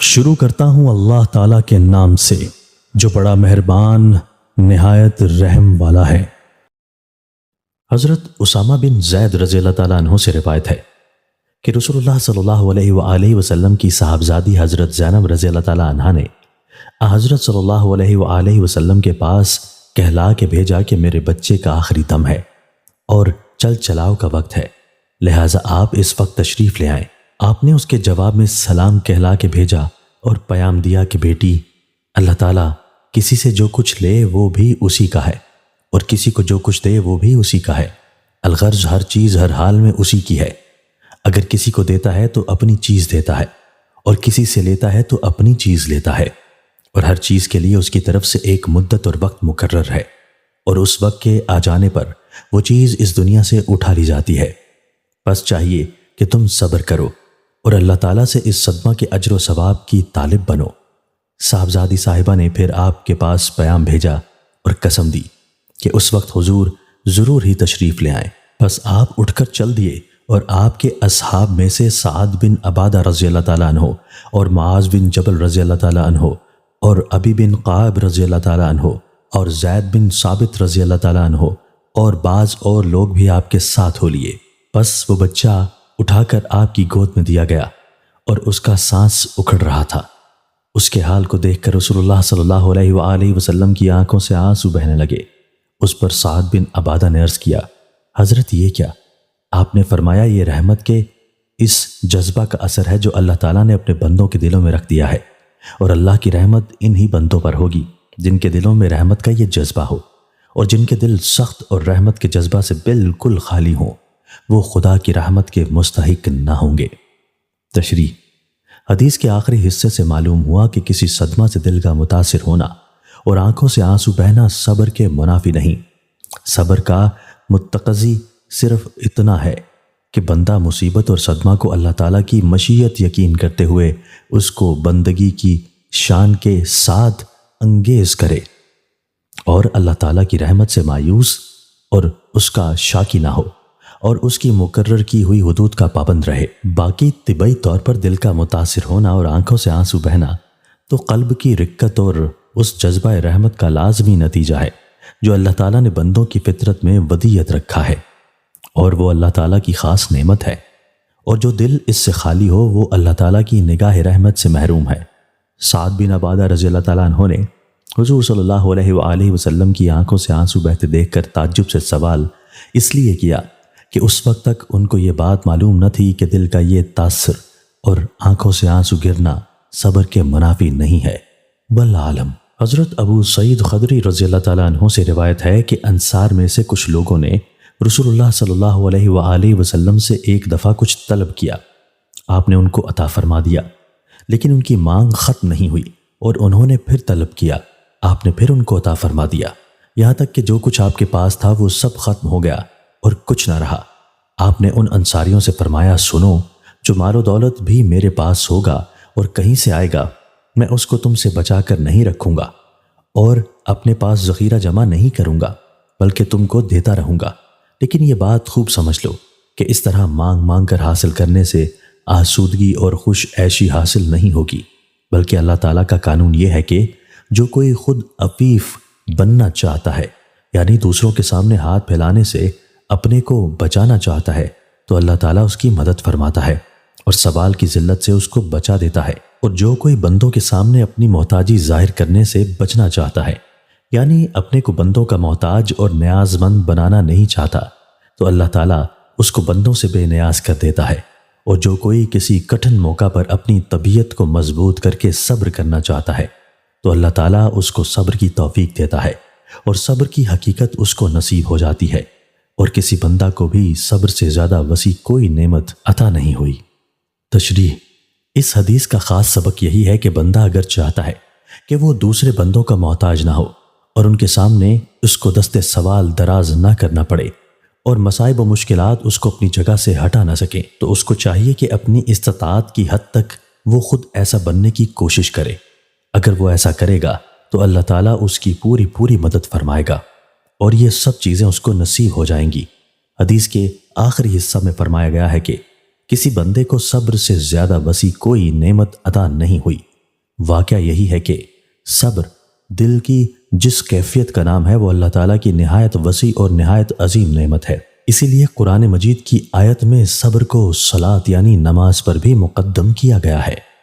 شروع کرتا ہوں اللہ تعالیٰ کے نام سے جو بڑا مہربان نہایت رحم والا ہے۔ حضرت اسامہ بن زید رضی اللہ تعالیٰ عنہ سے روایت ہے کہ رسول اللہ صلی اللہ علیہ وآلہ وسلم کی صاحبزادی حضرت زینب رضی اللہ تعالیٰ عنہ نے حضرت صلی اللہ علیہ وآلہ وسلم کے پاس کہلا کے بھیجا کہ میرے بچے کا آخری دم ہے اور چل چلاؤ کا وقت ہے، لہٰذا آپ اس وقت تشریف لے آئیں۔ آپ نے اس کے جواب میں سلام کہلا کے بھیجا اور پیام دیا کہ بیٹی، اللہ تعالیٰ کسی سے جو کچھ لے وہ بھی اسی کا ہے اور کسی کو جو کچھ دے وہ بھی اسی کا ہے۔ الغرض ہر چیز ہر حال میں اسی کی ہے۔ اگر کسی کو دیتا ہے تو اپنی چیز دیتا ہے اور کسی سے لیتا ہے تو اپنی چیز لیتا ہے، اور ہر چیز کے لیے اس کی طرف سے ایک مدت اور وقت مقرر ہے، اور اس وقت کے آ جانے پر وہ چیز اس دنیا سے اٹھا لی جاتی ہے۔ بس چاہیے کہ تم صبر کرو اور اللہ تعالیٰ سے اس صدمہ کے اجر و ثواب کی طالب بنو۔ صاحبزادی صاحبہ نے پھر آپ کے پاس پیام بھیجا اور قسم دی کہ اس وقت حضور ضرور ہی تشریف لے آئیں۔ بس آپ اٹھ کر چل دیے اور آپ کے اصحاب میں سے سعد بن عبادہ رضی اللہ تعالیٰ عنہ اور معاذ بن جبل رضی اللہ تعالیٰ عنہ اور ابی بن قعب رضی اللہ تعالیٰ عنہ اور زید بن ثابت رضی اللہ تعالیٰ عنہ اور بعض اور لوگ بھی آپ کے ساتھ ہو لیے۔ بس وہ بچہ اٹھا کر آپ کی گود میں دیا گیا اور اس کا سانس اکھڑ رہا تھا۔ اس کے حال کو دیکھ کر رسول اللہ صلی اللہ علیہ وآلہ وسلم کی آنکھوں سے آنسو بہنے لگے۔ اس پر سعد بن عبادہ نے عرض کیا، حضرت یہ کیا؟ آپ نے فرمایا یہ رحمت کے اس جذبہ کا اثر ہے جو اللہ تعالیٰ نے اپنے بندوں کے دلوں میں رکھ دیا ہے، اور اللہ کی رحمت انہی بندوں پر ہوگی جن کے دلوں میں رحمت کا یہ جذبہ ہو، اور جن کے دل سخت اور رحمت کے جذبہ سے بالکل خالی ہوں وہ خدا کی رحمت کے مستحق نہ ہوں گے۔ تشریح: حدیث کے آخری حصے سے معلوم ہوا کہ کسی صدمہ سے دل کا متاثر ہونا اور آنکھوں سے آنسو بہنا صبر کے منافی نہیں۔ صبر کا متقاضی صرف اتنا ہے کہ بندہ مصیبت اور صدمہ کو اللہ تعالیٰ کی مشیت یقین کرتے ہوئے اس کو بندگی کی شان کے ساتھ انگیز کرے اور اللہ تعالیٰ کی رحمت سے مایوس اور اس کا شاکی نہ ہو اور اس کی مقرر کی ہوئی حدود کا پابند رہے۔ باقی طبعی طور پر دل کا متاثر ہونا اور آنکھوں سے آنسو بہنا تو قلب کی رقت اور اس جذبہ رحمت کا لازمی نتیجہ ہے جو اللہ تعالیٰ نے بندوں کی فطرت میں ودیت رکھا ہے، اور وہ اللہ تعالیٰ کی خاص نعمت ہے، اور جو دل اس سے خالی ہو وہ اللہ تعالیٰ کی نگاہ رحمت سے محروم ہے۔ سعد بن عبادہ رضی اللہ تعالیٰ عنہ نے حضور صلی اللہ علیہ وآلہ وسلم کی آنکھوں سے آنسو بہتے دیکھ کر تعجب سے سوال اس لیے کیا کہ اس وقت تک ان کو یہ بات معلوم نہ تھی کہ دل کا یہ تاثر اور آنکھوں سے آنسو گرنا صبر کے منافی نہیں ہے۔ والعالم۔ حضرت ابو سعید خدری رضی اللہ تعالیٰ عنہ سے روایت ہے کہ انصار میں سے کچھ لوگوں نے رسول اللہ صلی اللہ علیہ وآلہ وسلم سے ایک دفعہ کچھ طلب کیا۔ آپ نے ان کو عطا فرما دیا، لیکن ان کی مانگ ختم نہیں ہوئی، اور انہوں نے پھر طلب کیا۔ آپ نے پھر ان کو عطا فرما دیا، یہاں تک کہ جو کچھ آپ کے پاس تھا وہ سب ختم ہو گیا اور کچھ نہ رہا۔ آپ نے ان انصاریوں سے فرمایا، سنو، جو مال و دولت بھی میرے پاس ہوگا اور کہیں سے آئے گا میں اس کو تم سے بچا کر نہیں رکھوں گا اور اپنے پاس ذخیرہ جمع نہیں کروں گا، بلکہ تم کو دیتا رہوں گا۔ لیکن یہ بات خوب سمجھ لو کہ اس طرح مانگ مانگ کر حاصل کرنے سے آسودگی اور خوش عیشی حاصل نہیں ہوگی، بلکہ اللہ تعالیٰ کا قانون یہ ہے کہ جو کوئی خود عفیف بننا چاہتا ہے، یعنی دوسروں کے سامنے ہاتھ پھیلانے سے اپنے کو بچانا چاہتا ہے، تو اللہ تعالیٰ اس کی مدد فرماتا ہے اور سوال کی ذلت سے اس کو بچا دیتا ہے، اور جو کوئی بندوں کے سامنے اپنی محتاجی ظاہر کرنے سے بچنا چاہتا ہے، یعنی اپنے کو بندوں کا محتاج اور نیاز مند بنانا نہیں چاہتا، تو اللہ تعالیٰ اس کو بندوں سے بے نیاز کر دیتا ہے، اور جو کوئی کسی کٹھن موقع پر اپنی طبیعت کو مضبوط کر کے صبر کرنا چاہتا ہے تو اللہ تعالیٰ اس کو صبر کی توفیق دیتا ہے، اور صبر کی حقیقت اس کو نصیب ہو جاتی ہے، اور کسی بندہ کو بھی صبر سے زیادہ وسیع کوئی نعمت عطا نہیں ہوئی۔ تشریح: اس حدیث کا خاص سبق یہی ہے کہ بندہ اگر چاہتا ہے کہ وہ دوسرے بندوں کا محتاج نہ ہو اور ان کے سامنے اس کو دست سوال دراز نہ کرنا پڑے اور مصائب و مشکلات اس کو اپنی جگہ سے ہٹا نہ سکیں، تو اس کو چاہیے کہ اپنی استطاعت کی حد تک وہ خود ایسا بننے کی کوشش کرے۔ اگر وہ ایسا کرے گا تو اللہ تعالیٰ اس کی پوری مدد فرمائے گا اور یہ سب چیزیں اس کو نصیب ہو جائیں گی۔ حدیث کے آخری حصہ میں فرمایا گیا ہے کہ کسی بندے کو صبر سے زیادہ وسیع کوئی نعمت عطا نہیں ہوئی واقعہ یہی ہے کہ صبر دل کی جس کیفیت کا نام ہے وہ اللہ تعالیٰ کی نہایت وسیع اور نہایت عظیم نعمت ہے۔ اسی لیے قرآن مجید کی آیت میں صبر کو صلاۃ یعنی نماز پر بھی مقدم کیا گیا ہے۔